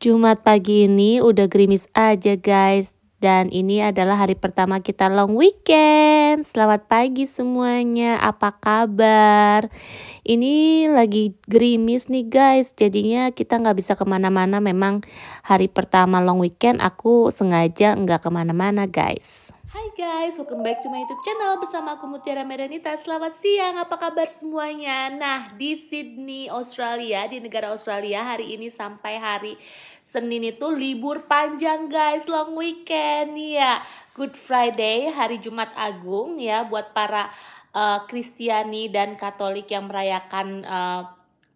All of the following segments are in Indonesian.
Jumat pagi ini udah gerimis aja guys. Dan ini adalah hari pertama kita long weekend. Selamat pagi semuanya, apa kabar? Ini lagi gerimis nih guys, jadinya kita nggak bisa kemana-mana. Memang hari pertama long weekend aku sengaja nggak kemana-mana guys. Hai guys, welcome back to my YouTube channel bersama aku Mutiara Medanita. Selamat siang, apa kabar semuanya? Nah, di Sydney, Australia, di negara Australia hari ini sampai hari Senin itu libur panjang guys, long weekend ya. Good Friday, hari Jumat Agung ya buat para Kristiani dan Katolik yang merayakan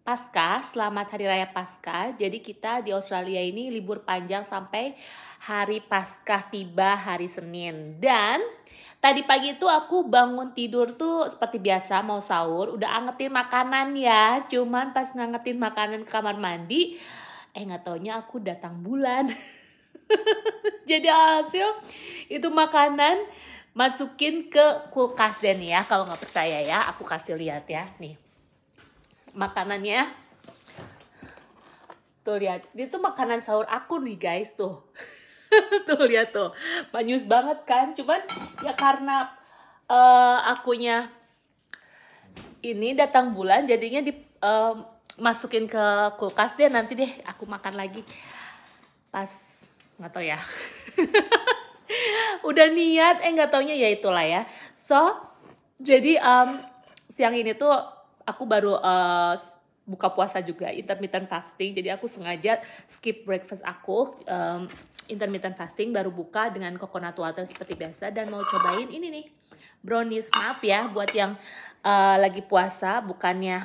Paskah, selamat Hari Raya Paskah. Jadi kita di Australia ini libur panjang sampai hari Paskah tiba hari Senin. Dan tadi pagi itu aku bangun tidur tuh seperti biasa mau sahur, udah angetin makanan ya. Cuman pas ngangetin makanan ke kamar mandi, nggak taunya aku datang bulan. Jadi hasil itu makanan masukin ke kulkas deh nih ya. Kalau nggak percaya ya, aku kasih lihat ya nih. Makanannya tuh lihat, ini tuh makanan sahur aku nih guys tuh. Tuh lihat tuh, manyus banget kan, cuman ya karena akunya ini datang bulan jadinya masukin ke kulkas deh, nanti deh aku makan lagi pas nggak tahu ya. Udah niat nggak taunya ya itulah ya. So jadi siang ini tuh aku baru buka puasa juga, intermittent fasting. Jadi aku sengaja skip breakfast aku, intermittent fasting, baru buka dengan coconut water seperti biasa. Dan mau cobain ini nih, brownies. Maaf ya buat yang lagi puasa, bukannya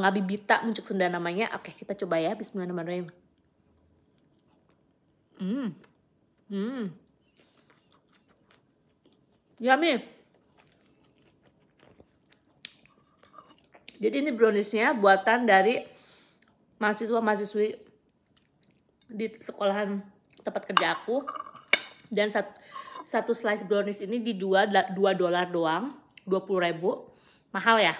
ngabibita muncul Sunda namanya. Oke, kita coba ya, bismillahirrahmanirrahim. Yummy. Jadi ini browniesnya buatan dari mahasiswa-mahasiswi di sekolahan tempat kerja aku. Dan satu slice brownies ini dijual $2 doang, 20.000. Mahal ya.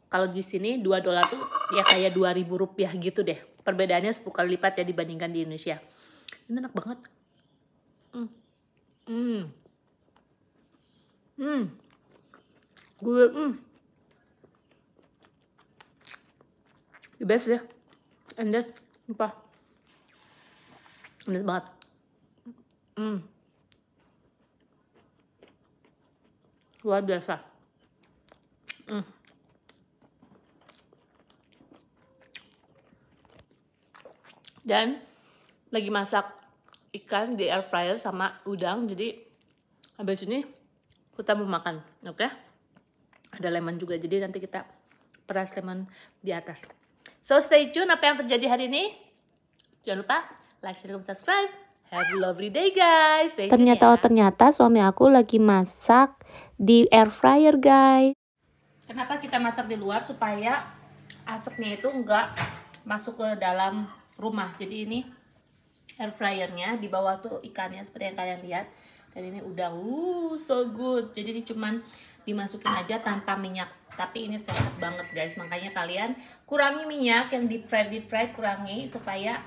Kalau di sini $2 tuh ya kayak 2.000 rupiah gitu deh. Perbedaannya 10 kali lipat ya dibandingkan di Indonesia. Ini enak banget. The best ya. And that apa? Enak banget. Luar biasa. Dan lagi masak ikan di air fryer sama udang, jadi habis ini kita mau makan, oke? Ada lemon juga, jadi nanti kita peras lemon di atas. So stay tune apa yang terjadi hari ini. Jangan lupa like, share, dan subscribe. Have a lovely day guys. Stay tune ya. Ternyata suami aku lagi masak di air fryer guys. Kenapa kita masak di luar? Supaya asapnya itu enggak masuk ke dalam rumah. Jadi ini air fryernya, di bawah tuh ikannya seperti yang kalian lihat. Dan ini udah so good. Jadi ini cuman dimasukin aja tanpa minyak. Tapi ini sehat banget guys. Makanya kalian kurangi minyak yang deep fried, kurangi supaya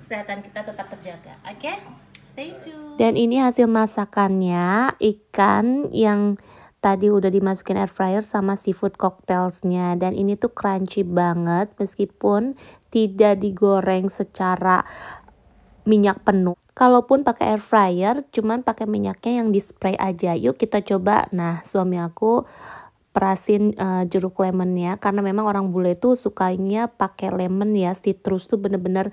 kesehatan kita tetap terjaga. Oke? Stay tune. Dan ini hasil masakannya, ikan yang tadi udah dimasukin air fryer sama seafood cocktailsnya. Dan ini tuh crunchy banget meskipun tidak digoreng secara minyak penuh. Kalaupun pakai air fryer, cuman pakai minyaknya yang di spray aja. Yuk kita coba. Nah, suami aku perasin jeruk lemonnya, karena memang orang bule tuh sukanya pakai lemon ya. Citrus tuh bener-bener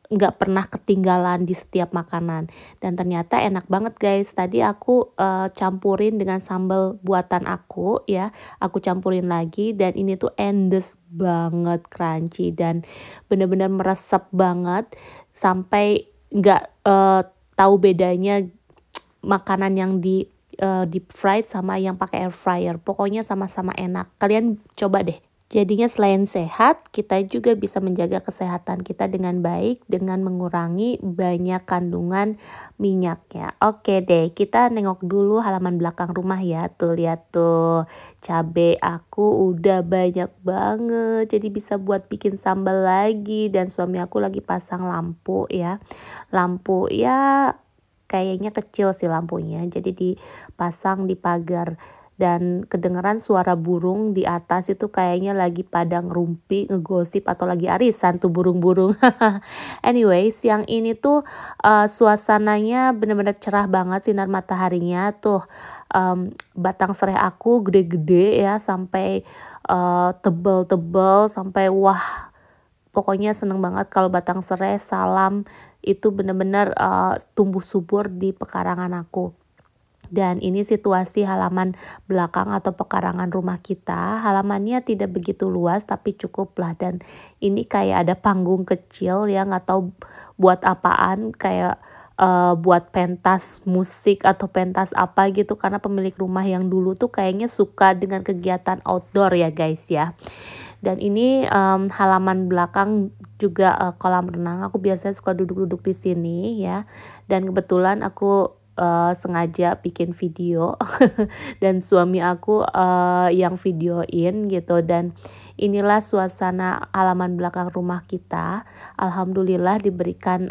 nggak pernah ketinggalan di setiap makanan. Dan ternyata enak banget guys. Tadi aku campurin dengan sambal buatan aku ya. Aku campurin lagi dan ini tuh endes banget, crunchy dan bener-bener meresap banget sampai nggak tahu bedanya makanan yang di deep fried sama yang pakai air fryer. Pokoknya sama-sama enak. Kalian coba deh. Jadinya selain sehat, kita juga bisa menjaga kesehatan kita dengan baik dengan mengurangi banyak kandungan minyaknya. Oke deh, kita nengok dulu halaman belakang rumah ya. Tuh lihat tuh, cabe aku udah banyak banget. Jadi bisa buat bikin sambal lagi dan suami aku lagi pasang lampu ya. Lampu ya kayaknya kecil sih lampunya. Jadi dipasang di pagar dan kedengeran suara burung di atas itu kayaknya lagi pada ngerumpi, ngegosip atau lagi arisan tuh burung-burung. Anyway, siang ini tuh suasananya bener-bener cerah banget sinar mataharinya tuh. Batang serai aku gede-gede ya sampai tebel-tebel sampai wah pokoknya seneng banget kalau batang serai salam itu bener-bener tumbuh subur di pekarangan aku. Dan ini situasi halaman belakang atau pekarangan rumah kita. Halamannya tidak begitu luas tapi cukup lah. Dan ini kayak ada panggung kecil ya nggak tahu buat apaan kayak buat pentas musik atau pentas apa gitu karena pemilik rumah yang dulu tuh kayaknya suka dengan kegiatan outdoor ya guys ya. Dan ini halaman belakang juga kolam renang. Aku biasanya suka duduk-duduk di sini ya. Dan kebetulan aku sengaja bikin video dan suami aku yang videoin gitu dan inilah suasana halaman belakang rumah kita. Alhamdulillah diberikan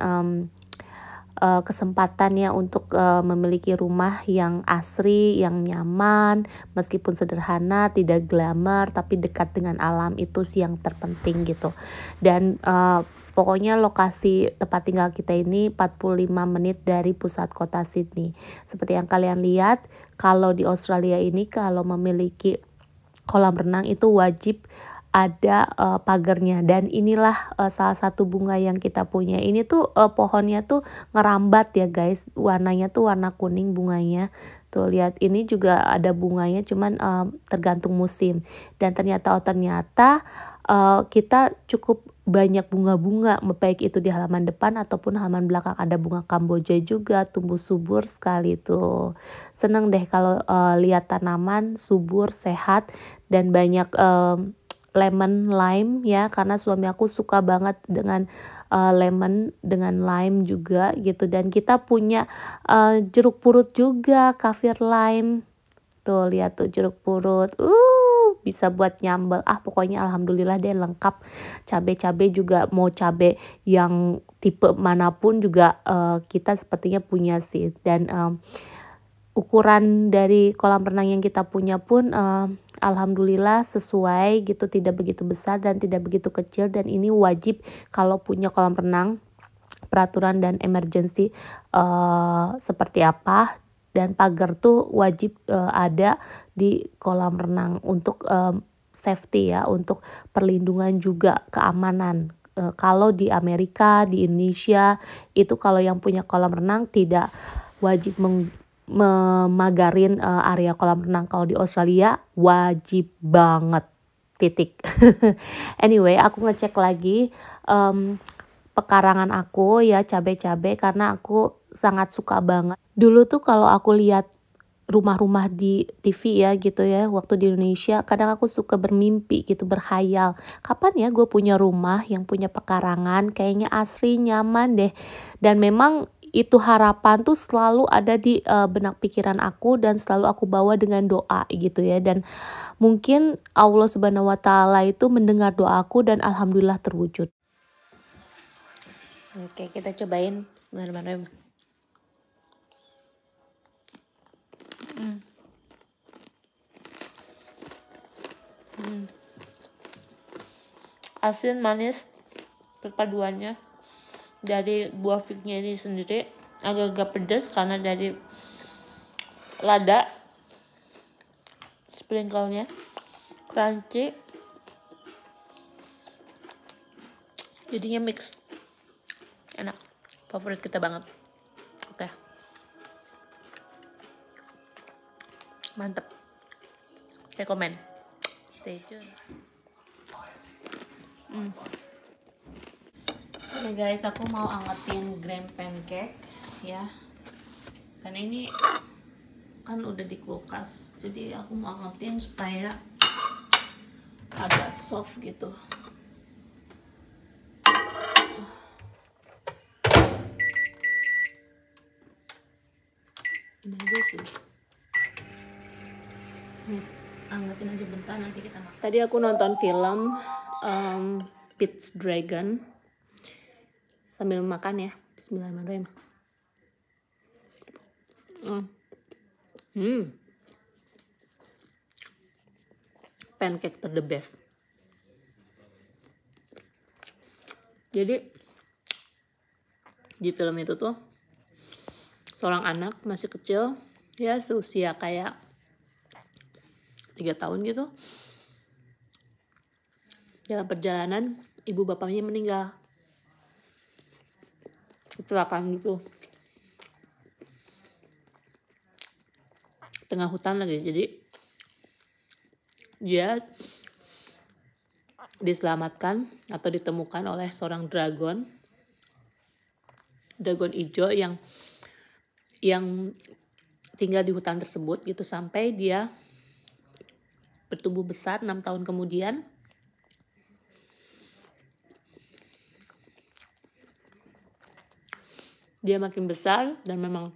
kesempatan ya untuk memiliki rumah yang asri, yang nyaman, meskipun sederhana, tidak glamour, tapi dekat dengan alam itu sih yang terpenting gitu. Dan pokoknya lokasi tempat tinggal kita ini 45 menit dari pusat kota Sydney. Seperti yang kalian lihat, kalau di Australia ini kalau memiliki kolam renang itu wajib ada pagarnya dan inilah salah satu bunga yang kita punya. Ini tuh pohonnya tuh ngerambat ya guys, warnanya tuh warna kuning bunganya. Tuh lihat ini juga ada bunganya cuman tergantung musim. Dan ternyata kita cukup banyak bunga-bunga baik itu di halaman depan ataupun halaman belakang ada bunga kamboja juga tumbuh subur sekali tuh. Seneng deh kalau lihat tanaman subur, sehat dan banyak lemon lime ya karena suami aku suka banget dengan lemon dengan lime juga gitu dan kita punya jeruk purut juga kafir lime tuh lihat tuh jeruk purut bisa buat nyambel pokoknya alhamdulillah deh lengkap cabe-cabe juga mau cabe yang tipe manapun juga kita sepertinya punya sih dan ukuran dari kolam renang yang kita punya pun alhamdulillah sesuai gitu tidak begitu besar dan tidak begitu kecil dan ini wajib kalau punya kolam renang peraturan dan emergency seperti apa dan pagar tuh wajib ada di kolam renang untuk safety ya untuk perlindungan juga keamanan. Kalau di Amerika, di Indonesia itu kalau yang punya kolam renang tidak wajib memagarin area kolam renang. Kalau di Australia wajib banget titik. Anyway aku ngecek lagi pekarangan aku ya cabai-cabai karena aku sangat suka banget. Dulu tuh kalau aku lihat rumah-rumah di TV ya gitu ya waktu di Indonesia kadang aku suka bermimpi gitu berhayal kapan ya gue punya rumah yang punya pekarangan kayaknya asri nyaman deh dan memang itu harapan tuh selalu ada di benak pikiran aku dan selalu aku bawa dengan doa gitu ya dan mungkin Allah Subhanahu wa taala itu mendengar doaku dan alhamdulillah terwujud. Oke, kita cobain bismillahirrahmanirrahim. Asin manis perpaduannya dari buah fignya ini sendiri agak-agak pedas karena dari lada sprinkle-nya crunchy jadinya mix enak favorit kita banget. Oke. Mantep rekomen stay tune. Oke guys, aku mau angetin graham pancake ya karena ini kan udah di kulkas jadi aku mau angetin supaya agak soft gitu. Ini aja sih. Nih, angetin aja bentar, nanti kita makan. Tadi aku nonton film Pete's Dragon sambil makan ya. Bismillahirrahmanirrahim. Pancake ter the best. Jadi di film itu tuh seorang anak masih kecil, ya seusia kayak 3 tahun gitu. Dalam perjalanan ibu bapaknya meninggal, kecelakaan gitu, tengah hutan lagi. Jadi dia diselamatkan atau ditemukan oleh seorang dragon hijau yang tinggal di hutan tersebut gitu, sampai dia bertumbuh besar. 6 tahun kemudian dia makin besar dan memang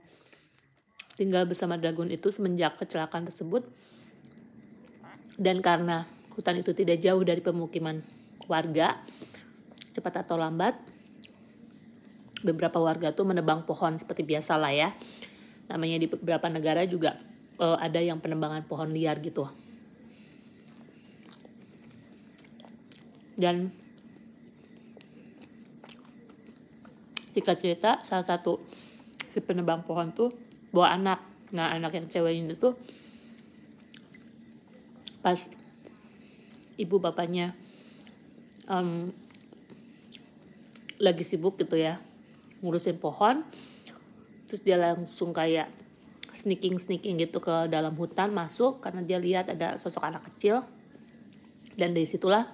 tinggal bersama dragon itu semenjak kecelakaan tersebut. Dan karena hutan itu tidak jauh dari pemukiman warga, cepat atau lambat beberapa warga tuh menebang pohon seperti biasa lah ya. Namanya di beberapa negara juga ada yang penebangan pohon liar gitu. Dan singkat cerita, salah satu si penebang pohon tuh bawa anak. Nah, anak yang cewek ini tuh pas ibu bapaknya lagi sibuk gitu ya ngurusin pohon, terus dia langsung kayak sneaking gitu ke dalam hutan, masuk karena dia lihat ada sosok anak kecil. Dan dari situlah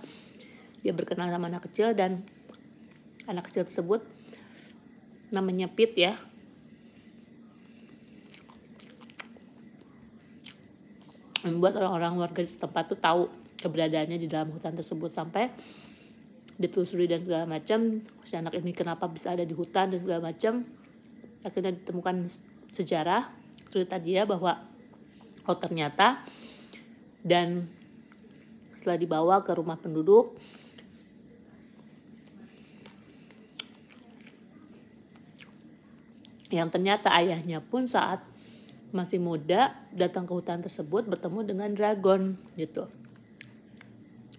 dia berkenal sama anak kecil, dan anak kecil tersebut namanya Pete ya. Membuat orang-orang warga di setempat tuh tahu keberadaannya di dalam hutan tersebut, sampai ditelusuri dan segala macam, si anak ini kenapa bisa ada di hutan dan segala macam. Akhirnya ditemukan sejarah cerita dia bahwa ternyata, dan setelah dibawa ke rumah penduduk, yang ternyata ayahnya pun saat masih muda datang ke hutan tersebut bertemu dengan dragon gitu.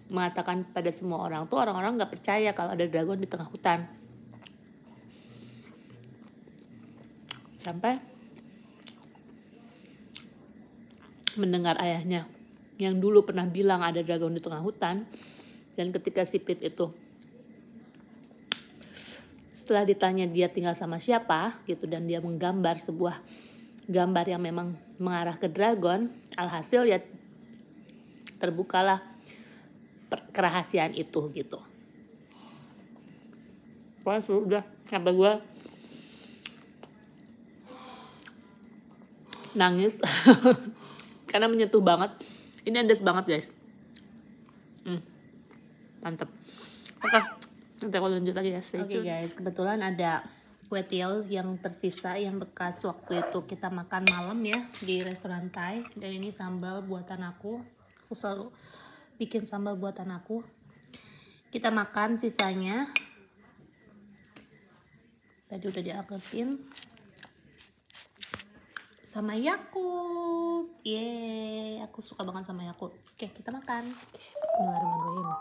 Mengatakan pada semua orang tuh, orang-orang nggak percaya kalau ada dragon di tengah hutan. Sampai mendengar ayahnya yang dulu pernah bilang ada dragon di tengah hutan. Dan ketika si Pete itu setelah ditanya dia tinggal sama siapa gitu, dan dia menggambar sebuah gambar yang memang mengarah ke dragon, alhasil ya terbukalah kerahasiaan itu gitu. Pokoknya sudah sampai gue nangis karena menyentuh banget. Ini endes banget guys. Mantap. Oke, nanti aku lanjut lagi ya. Oke guys, kebetulan ada kue tiaw yang tersisa, yang bekas waktu itu kita makan malam ya di restoran Thai. Dan ini sambal buatan aku selalu bikin sambal buatan aku. Kita makan sisanya, tadi udah diangkatin sama Yakult. Yeay, aku suka banget sama Yakult. Oke, kita makan. Bismillahirrahmanirrahim.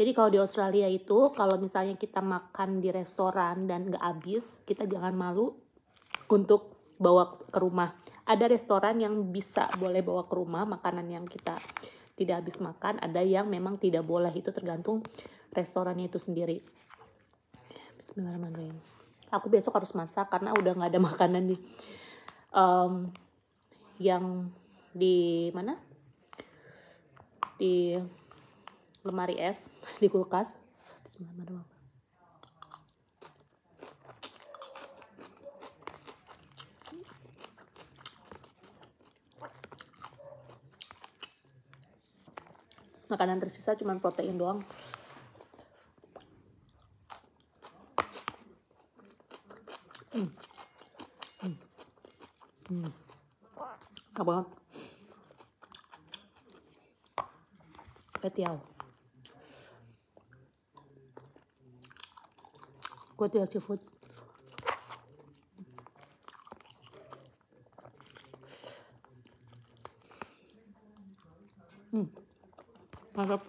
Jadi kalau di Australia itu, kalau misalnya kita makan di restoran dan nggak habis, kita jangan malu untuk bawa ke rumah. Ada restoran yang bisa boleh bawa ke rumah makanan yang kita tidak habis makan. Ada yang memang tidak boleh, itu tergantung restorannya itu sendiri. Bismillahirrahmanirrahim. Aku besok harus masak karena udah nggak ada makanan nih. Yang di mana? Di lemari es di kulkas. Bismillahirrahmanirrahim. makanan tersisa cuma protein doang. Enak banget. Kwetiau. Kwetiau seafood. Mantap.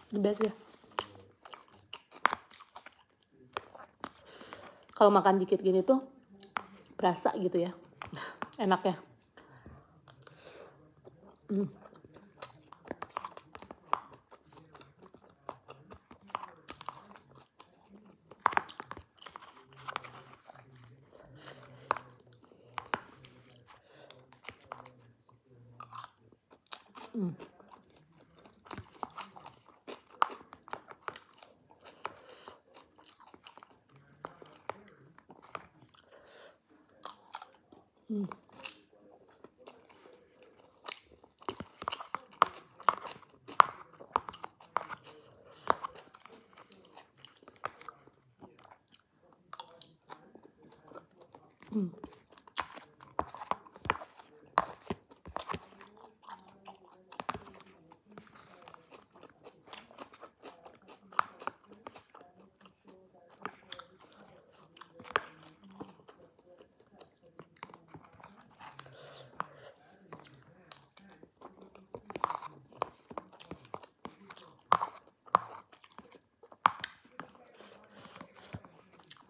The best ya. Kalau makan dikit gini tuh berasa gitu ya, enak ya.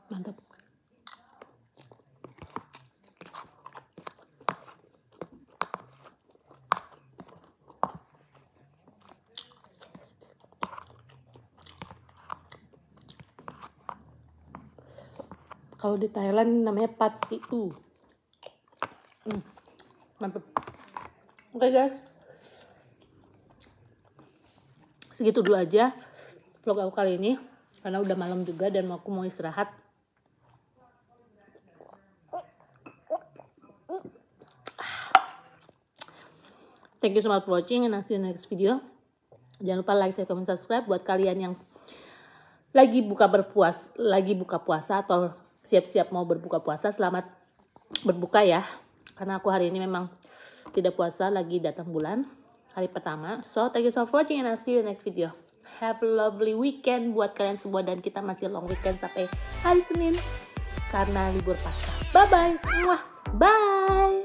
Mantap. Kalau di Thailand namanya Pad See Ew. Mantap. Oke guys, segitu dulu aja vlog aku kali ini karena udah malam juga dan aku mau istirahat. Thank you so much for watching and I'll see you in the next video. Jangan lupa like, share, comment, subscribe buat kalian yang lagi buka puasa atau siap-siap mau berbuka puasa. Selamat berbuka ya, karena aku hari ini memang tidak puasa, lagi datang bulan hari pertama. So thank you so much for watching and I'll see you in the next video. Have a lovely weekend buat kalian semua, dan kita masih long weekend sampai hari Senin karena libur Paskah. Bye bye. Bye.